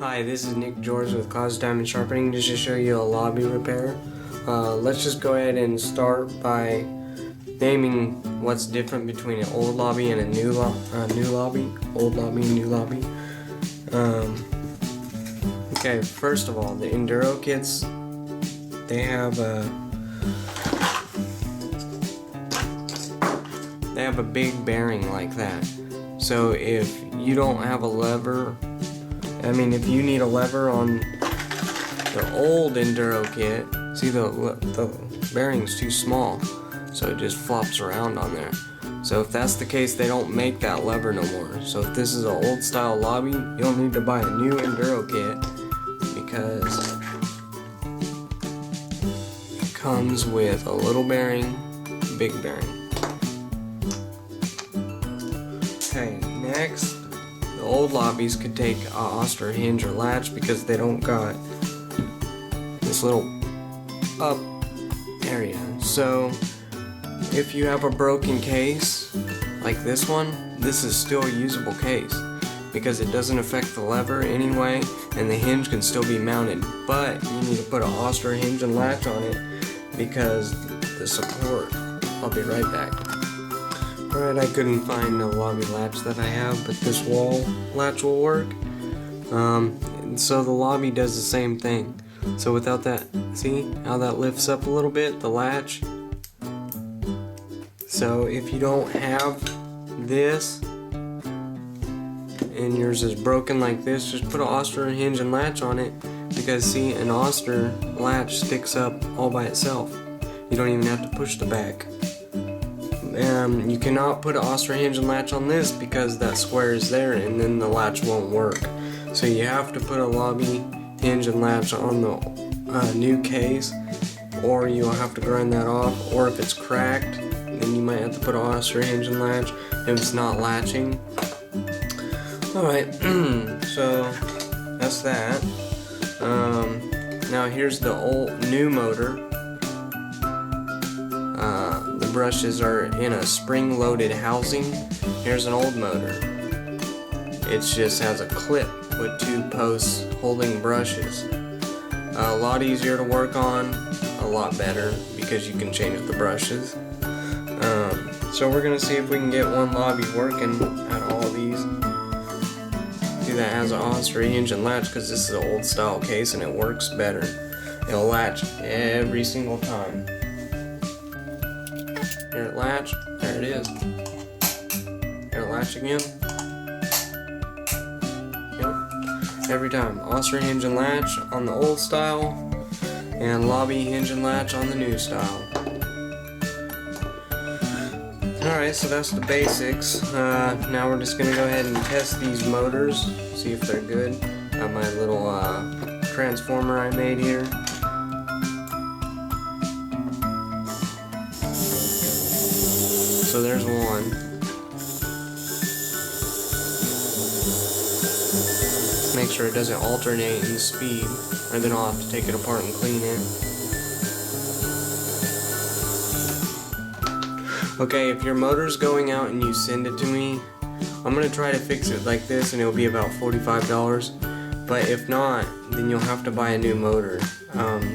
Hi, this is Nick George with Cause Diamond Sharpening, just to show you a lobby repair. Let's just go ahead and start by naming what's different between an old lobby and a new lobby. Old lobby, new lobby. Okay, first of all, the Enduro kits, they have a big bearing like that. So if you don't have a lever, if you need a lever on the old Enduro kit, see the bearing's too small, so it just flops around on there. So if that's the case, they don't make that lever no more. So if this is an old style lobby, you'll need to buy a new Enduro kit because it comes with a little bearing, big bearing. Okay, next, the old lobbies could take a Oster hinge or latch because they don't got this little up area. So if you have a broken case like this one, this is still a usable case because it doesn't affect the lever anyway, and the hinge can still be mounted, but you need to put an Oster hinge and latch on it because the support. I'll be right back. Alright, I couldn't find a lobby latch that I have, but this wall latch will work. And so the lobby does the same thing. So without that, see how that lifts up a little bit, the latch? So if you don't have this, and yours is broken like this, just put an Oster hinge and latch on it, because see, an Oster latch sticks up all by itself. You don't even have to push the back. You cannot put an Oster hinge and latch on this because that square is there and then the latch won't work. So you have to put a lobby hinge and latch on the new case, or you'll have to grind that off, or if it's cracked then you might have to put an Oster hinge and latch if it's not latching. Alright, so that's that. Now here's the new motor. The brushes are in a spring-loaded housing. Here's an old motor. It just has a clip with two posts holding brushes. A lot easier to work on, a lot better because you can change the brushes. So we're gonna see if we can get one lobby working at all of these. See, that has an Oster hinge and latch because this is an old style case and it works better. It'll latch every single time. Here it latch, there it is. Here it latch again. Yep, every time. Oster hinge and latch on the old style, and lobby hinge and latch on the new style. Alright, so that's the basics. Now we're just going to go ahead and test these motors, see if they're good. Got my little transformer I made here. So there's one. Make sure it doesn't alternate in speed, or then I'll have to take it apart and clean it. Okay, if your motor's going out and you send it to me, I'm going to try to fix it like this and it'll be about $45. But if not, then you'll have to buy a new motor.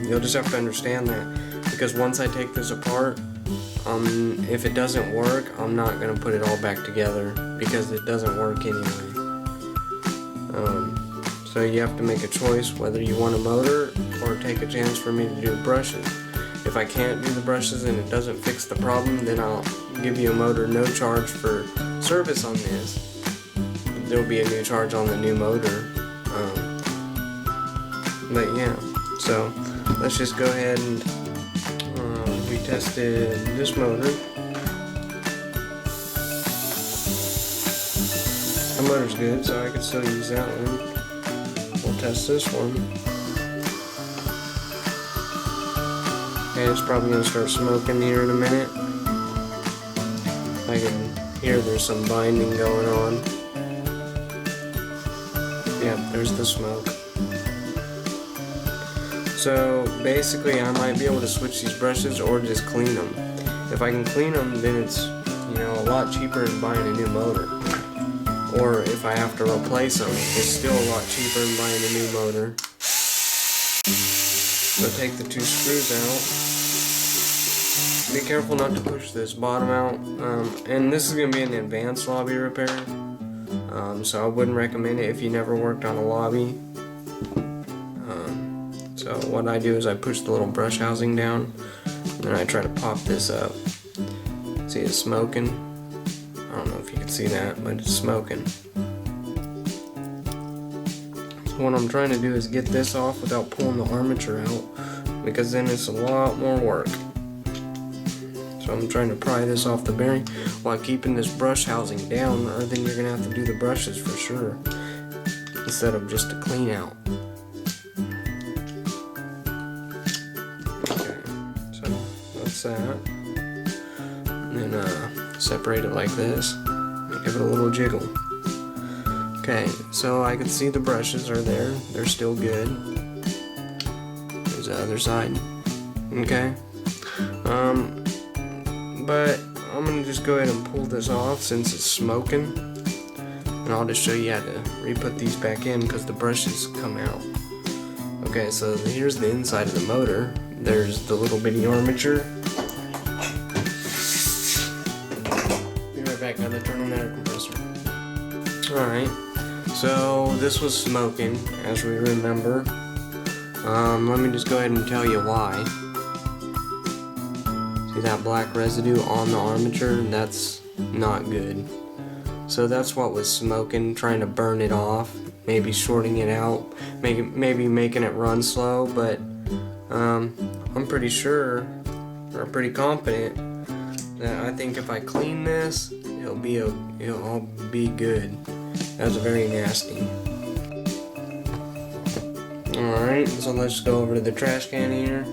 You'll just have to understand that, because once I take this apart, if it doesn't work, I'm not going to put it all back together because it doesn't work anyway. So you have to make a choice whether you want a motor or take a chance for me to do brushes. If I can't do the brushes and it doesn't fix the problem, then I'll give you a motor no charge for service on this. There'll be a new charge on the new motor. But yeah, so let's just go ahead and we tested this motor. The motor's good, so I can still use that one. We'll test this one. Okay, it's probably going to start smoking here in a minute. I can hear there's some binding going on. Yeah, there's the smoke. So basically I might be able to switch these brushes or just clean them. If I can clean them, then it's, a lot cheaper than buying a new motor. or if I have to replace them, it's still a lot cheaper than buying a new motor. So take the 2 screws out. Be careful not to push this bottom out. And this is going to be an advanced lobby repair. So I wouldn't recommend it if you never worked on a lobby. So what I do is I push the little brush housing down, and then I try to pop this up. See, it's smoking. I don't know if you can see that, but it's smoking. So what I'm trying to do is get this off without pulling the armature out, because then it's a lot more work. So I'm trying to pry this off the bearing while keeping this brush housing down, or then you're going to have to do the brushes for sure, instead of just a clean out. Okay, so that's that. And then separate it like this, and give it a little jiggle. Okay, so I can see the brushes are there, they're still good. There's the other side. Okay. But I'm gonna just go ahead and pull this off since it's smoking, and I'll just show you how to re-put these back in because the brushes come out. Okay, so here's the inside of the motor. There's the little bitty armature. Be right back, I'm gonna turn on the air compressor. Alright, so this was smoking, as we remember. Let me just go ahead and tell you why. See that black residue on the armature? That's not good. So that's what was smoking, trying to burn it off, maybe shorting it out, maybe making it run slow, but I'm pretty sure, or pretty confident, that I think if I clean this, it'll all be good. That's very nasty. Alright, so let's go over to the trash can here.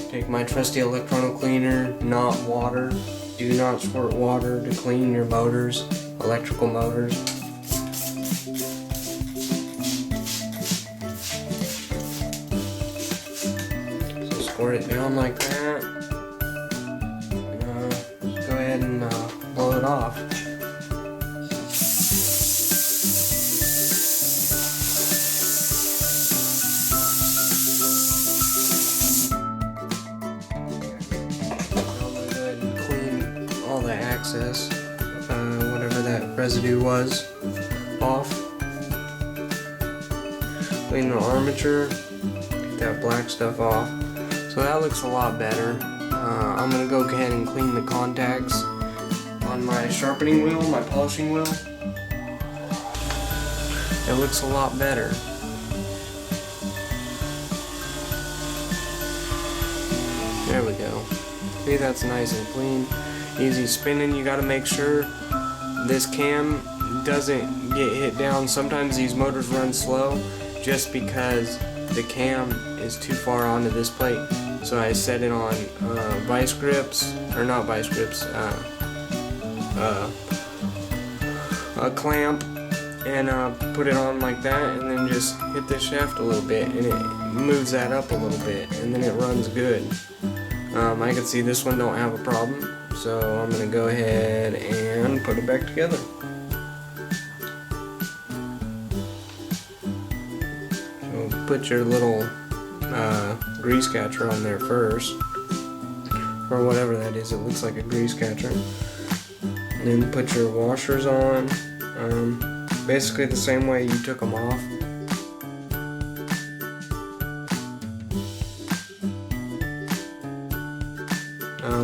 Take my trusty electronic cleaner, not water. Do not squirt water to clean your motors, electrical motors. So squirt it down like that. Just go ahead and blow it off. Excess, whatever that residue was, off. Clean the armature, get that black stuff off. So that looks a lot better. I'm gonna go ahead and clean the contacts on my sharpening wheel, my polishing wheel. It looks a lot better. There we go. See, that's nice and clean. Easy spinning. You got to make sure this cam doesn't get hit down. Sometimes these motors run slow just because the cam is too far onto this plate. So I set it on vice grips, or not vice grips, a clamp, and put it on like that, and then just hit the shaft a little bit, and it moves that up a little bit, and then it runs good. I can see this one don't have a problem. So I'm going to go ahead and put it back together. So put your little grease catcher on there first, or whatever that is. It looks like a grease catcher. And then put your washers on, basically the same way you took them off.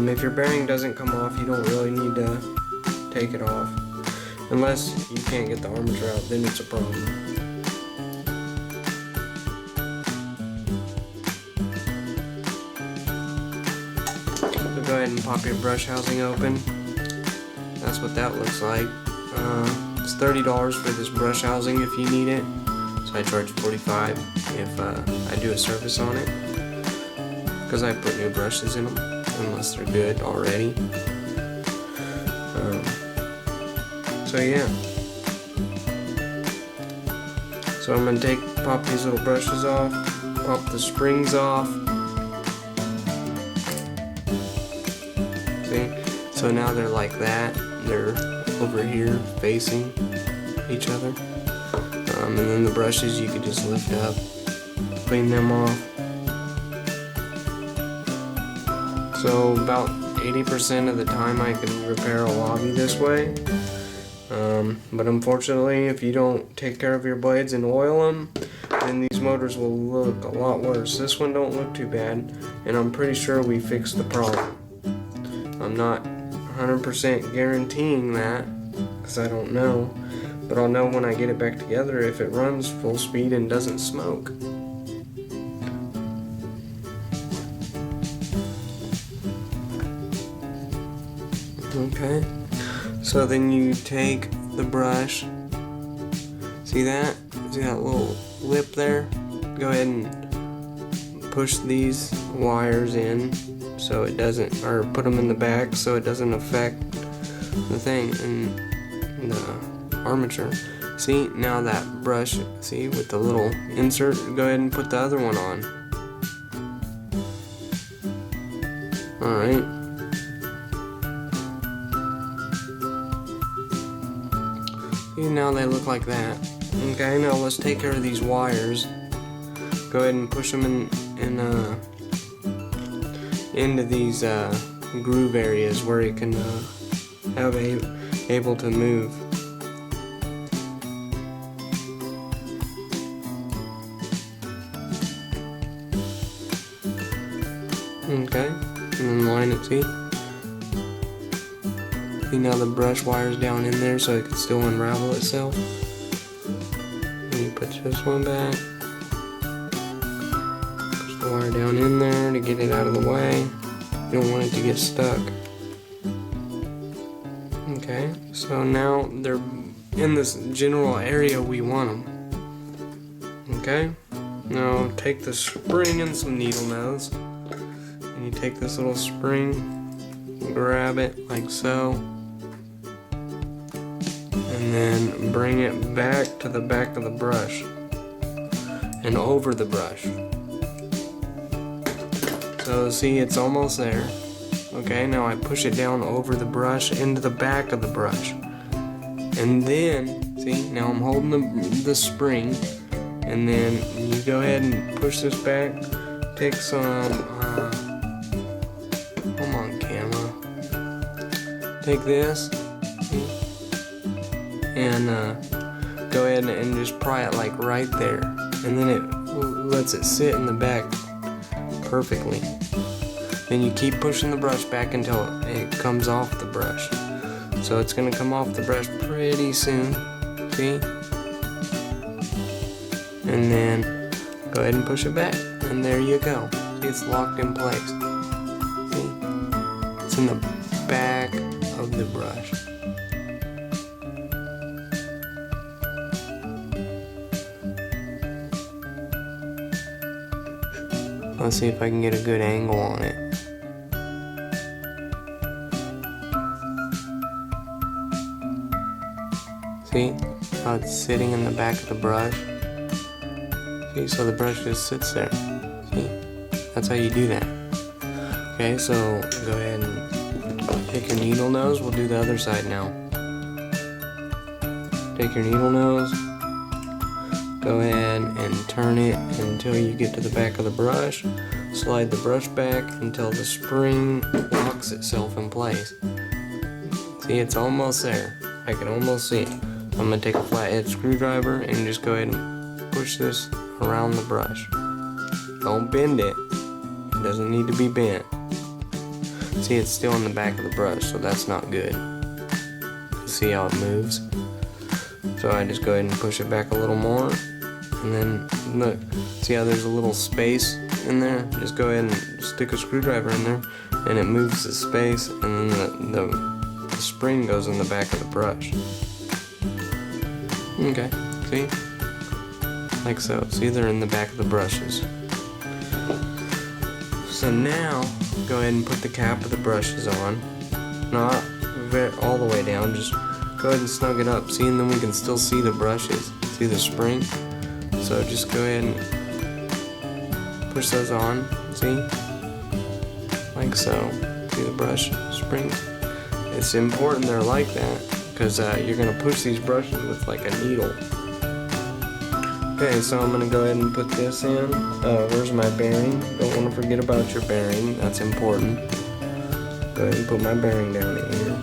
If your bearing doesn't come off, you don't really need to take it off. Unless you can't get the armature out, then it's a problem. So go ahead and pop your brush housing open. That's what that looks like. It's $30 for this brush housing if you need it. So I charge $45 if I do a service on it, because I put new brushes in them, unless they're good already. So yeah. So I'm gonna pop these little brushes off, pop the springs off. See? So now they're like that. They're over here facing. each other. And then the brushes you could just lift up, clean them off. So about 80% of the time I can repair a lobby this way. But unfortunately, if you don't take care of your blades and oil them, then these motors will look a lot worse. This one don't look too bad, and I'm pretty sure we fixed the problem. I'm not 100% guaranteeing that, because I don't know, but I'll know when I get it back together if it runs full speed and doesn't smoke. Okay, so then you take the brush, see that? See that little lip there? Go ahead and push these wires in so it doesn't, or put them in the back so it doesn't affect the thing in the armature. See, now that brush, see, with the little insert, go ahead and put the other one on. Alright. See, now they look like that. Okay, now let's take care of these wires. Go ahead and push them into these groove areas where it can able to move. Okay, and then line it, see? See, now the brush wire's down in there so it can still unravel itself. And you put this one back. Push the wire down in there to get it out of the way. You don't want it to get stuck. Okay, so now they're in this general area we want them. Okay, now take the spring and some needle nose. And you take this little spring, grab it like so, and then bring it back to the back of the brush and over the brush. So see, it's almost there. Okay, now I push it down over the brush into the back of the brush. And then, see, now I'm holding the spring, and then you go ahead and push this back, take some, come on camera, take this, see? And go ahead and just pry it like right there, and then it lets it sit in the back perfectly. Then you keep pushing the brush back until it comes off the brush. So it's going to come off the brush pretty soon, see? And then go ahead and push it back, and there you go. See, it's locked in place. See? It's in the back of the brush. Let's see if I can get a good angle on it. See how it's sitting in the back of the brush? See, so the brush just sits there. See? That's how you do that. Okay, so go ahead and take your needle nose. We'll do the other side now. Take your needle nose. Go ahead and turn it until you get to the back of the brush. Slide the brush back until the spring locks itself in place. See, it's almost there. I can almost see it. I'm going to take a flathead screwdriver and just go ahead and push this around the brush. Don't bend it. It doesn't need to be bent. See, it's still in the back of the brush, so that's not good. See how it moves? So I just go ahead and push it back a little more. And then, look, see how there's a little space in there? Just go ahead and stick a screwdriver in there, and it moves the space, and then the spring goes in the back of the brush. Okay, see? Like so. See, they're in the back of the brushes. So now, go ahead and put the cap of the brushes on. Not all the way down, just go ahead and snug it up. See, and then we can still see the brushes. See the spring? So just go ahead and push those on, see? Like so. See the brush springs? It's important they're like that, because you're gonna push these brushes with like a needle. Okay, so I'm gonna go ahead and put this in. Where's my bearing? Don't want to forget about your bearing. That's important. Go ahead and put my bearing down in here.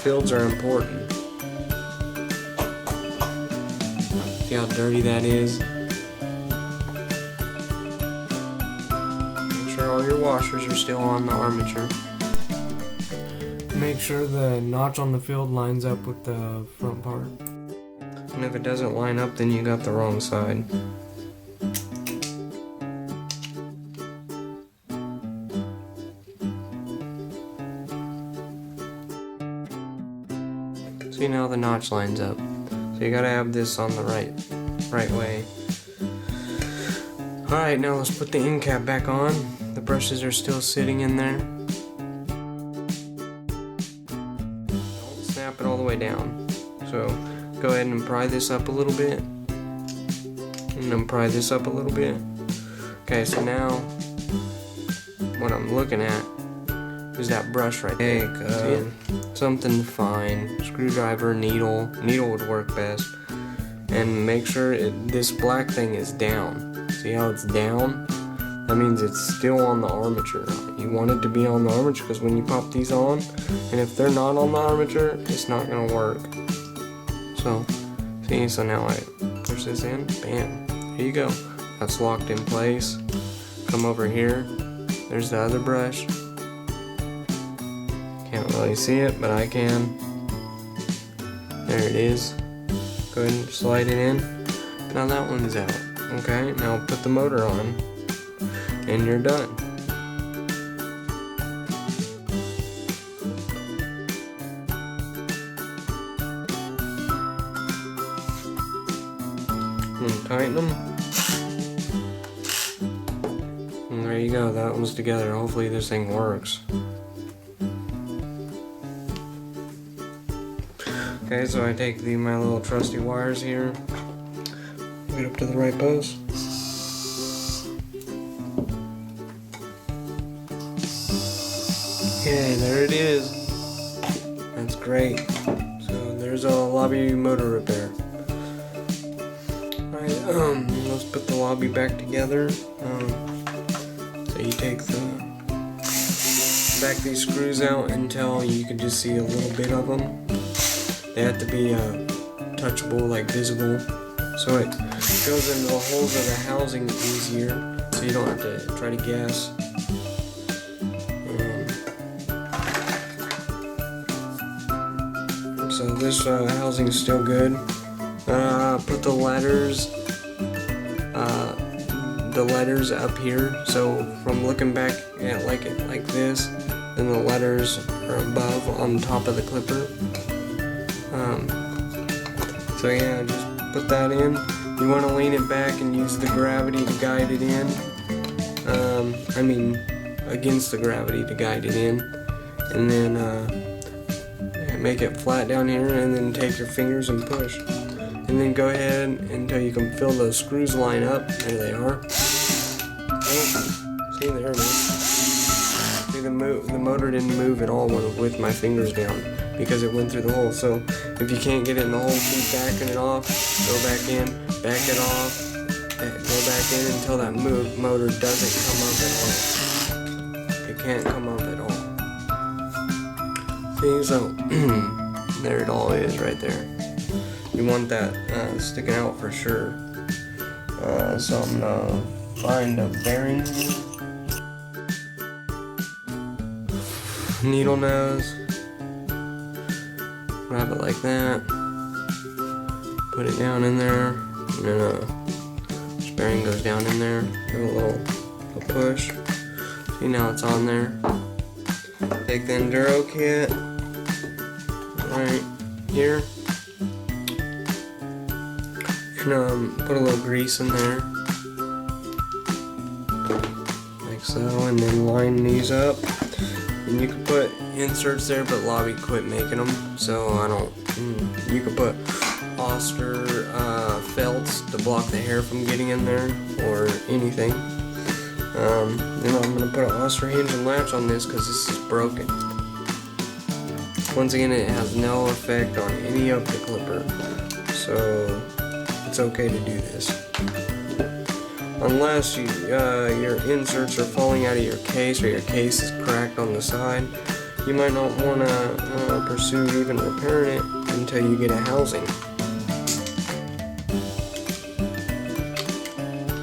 Fields are important. See how dirty that is? Make sure all your washers are still on the armature. Make sure the notch on the field lines up with the front part. And if it doesn't line up, then you got the wrong side. See, now the notch lines up. So you gotta have this on the right way. Alright, now let's put the end cap back on. The brushes are still sitting in there. Don't snap it all the way down. So go ahead and pry this up a little bit. And then pry this up a little bit. Okay, so now what I'm looking at is that brush right there. Take something fine, screwdriver, needle would work best. And make sure this black thing is down. See how it's down? That means it's still on the armature. You want it to be on the armature because when you pop these on, and if they're not on the armature, it's not gonna work. So, see, so now I push this in, bam, here you go. That's locked in place. Come over here, there's the other brush. Can't really see it, but I can. There it is. Go ahead and slide it in. Now that one's out. Okay, now put the motor on, and you're done. And tighten them. And there you go, that one's together. Hopefully this thing works. Okay, so I take my little trusty wires here, get up to the right post. Okay, there it is. That's great. So there's a Laube motor repair. Alright, let's put the Laube back together. So you take back these screws out until you can just see a little bit of them. They have to be touchable, like visible, so it goes into the holes of the housing easier, so you don't have to try to guess. So this housing is still good. Put the letters up here. So from looking back at like this, then the letters are above on top of the clipper. So yeah, just put that in. You want to lean it back and use the gravity to guide it in. I mean, against the gravity to guide it in. And then make it flat down here, and then take your fingers and push. And then go ahead until you can feel those screws line up. There they are. Oh, see, there it is. See, the motor didn't move at all with my fingers down, because it went through the hole. So if you can't get it in the hole, keep backing it off, go back in, back it off, go back in until that motor doesn't come up at all. It can't come up at all. See, so there it all is right there. You want that sticking out for sure. So I'm gonna find a bearing here. Needle nose. Grab it like that, put it down in there, and then this bearing goes down in there, give it a little push. See, now it's on there. Take the Enduro kit, right here, and put a little grease in there, like so, and then line these up. And you can put inserts there, but Laube quit making them, so I don't. You can put Oster felts to block the hair from getting in there, or anything. Then I'm gonna put an Oster hinge and latch on this because this is broken. Once again, it has no effect on any of the clipper, so it's okay to do this. Unless your inserts are falling out of your case, or your case is cracked on the side, you might not want to pursue even repairing it until you get a housing.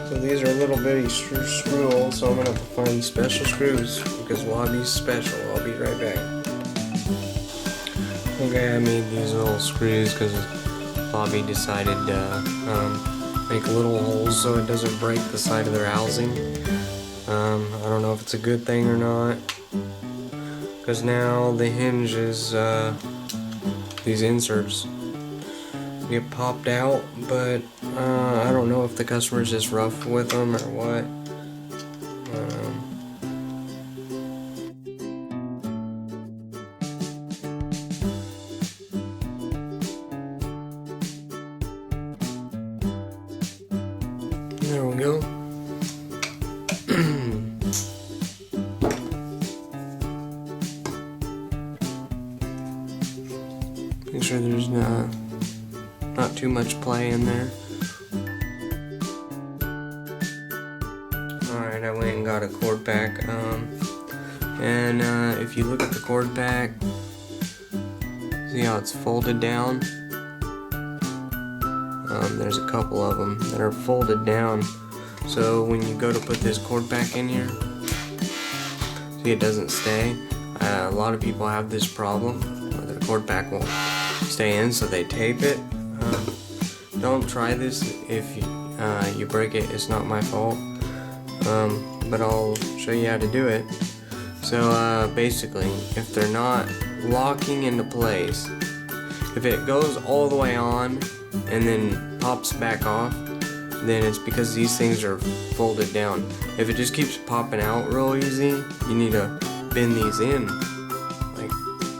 So these are little bitty screw holes, so I'm going to have to find special screws because Laube's special. I'll be right back. Okay, I made these little screws because Laube decided to make little holes so it doesn't break the side of their housing. I don't know if it's a good thing or not, because now the hinges, these inserts get popped out, but I don't know if the customer's just rough with them or what. There we go. Make sure there's not too much play in there. Alright, I went and got a cord pack. And if you look at the cord pack, see how it's folded down? There's a couple of them that are folded down, so when you go to put this cord back in here, see, it doesn't stay. A lot of people have this problem where the cord back won't stay in, so they tape it. Don't try this. If you break it, it's not my fault, but I'll show you how to do it. So basically, if they're not locking into place, if it goes all the way on and then pops back off, then it's because these things are folded down. If it just keeps popping out real easy, you need to bend these in, like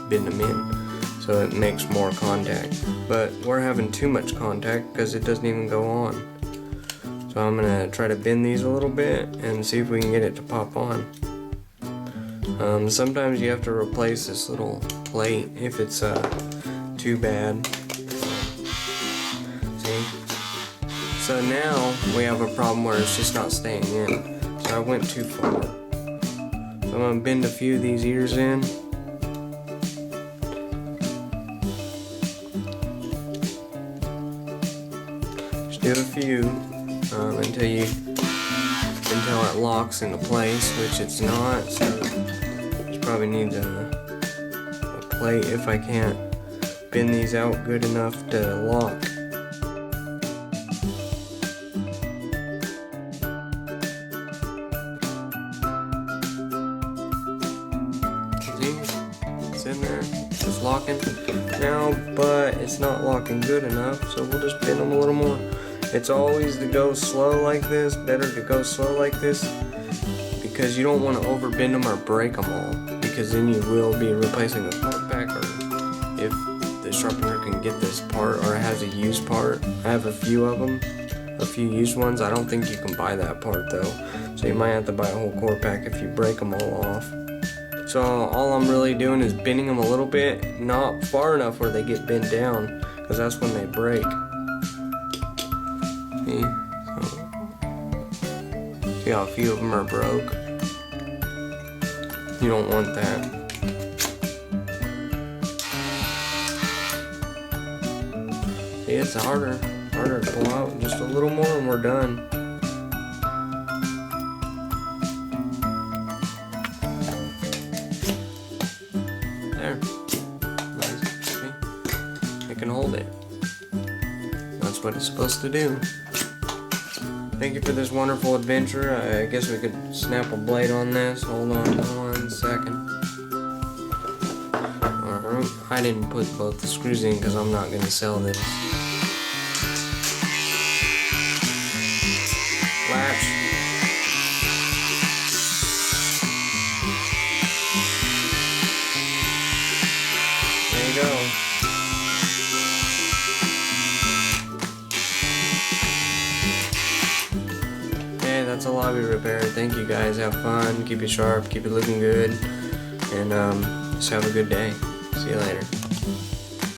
bend them in, so it makes more contact. But we're having too much contact because it doesn't even go on. So I'm gonna try to bend these a little bit and see if we can get it to pop on. Sometimes you have to replace this little plate if it's too bad. So now we have a problem where it's just not staying in. So I went too far. So I'm going to bend a few of these ears in. Just do a few until it locks into place, which it's not. So just probably need a plate if I can't bend these out good enough to lock. In there, it's locking now, but it's not locking good enough, so we'll just bend them a little more. It's always to go slow like this, better to go slow like this, because you don't want to overbend them or break them all, because then you will be replacing the part pack, or if the sharpener can get this part or it has a used part. I have a few of them, a few used ones. I don't think you can buy that part though, so you might have to buy a whole core pack if you break them all off. So all I'm really doing is bending them a little bit, not far enough where they get bent down, because that's when they break. See how a few of them are broke? You don't want that. See, it's harder to pull out. Just a little more and we're done. Can hold it. That's what it's supposed to do. Thank you for this wonderful adventure. I guess we could snap a blade on this. Hold on 1 second. Alright, I didn't put both the screws in because I'm not going to sell this. Latch. There you go. That's a Laube repair. Thank you guys. Have fun. Keep it sharp. Keep it looking good. And just have a good day. See See you later.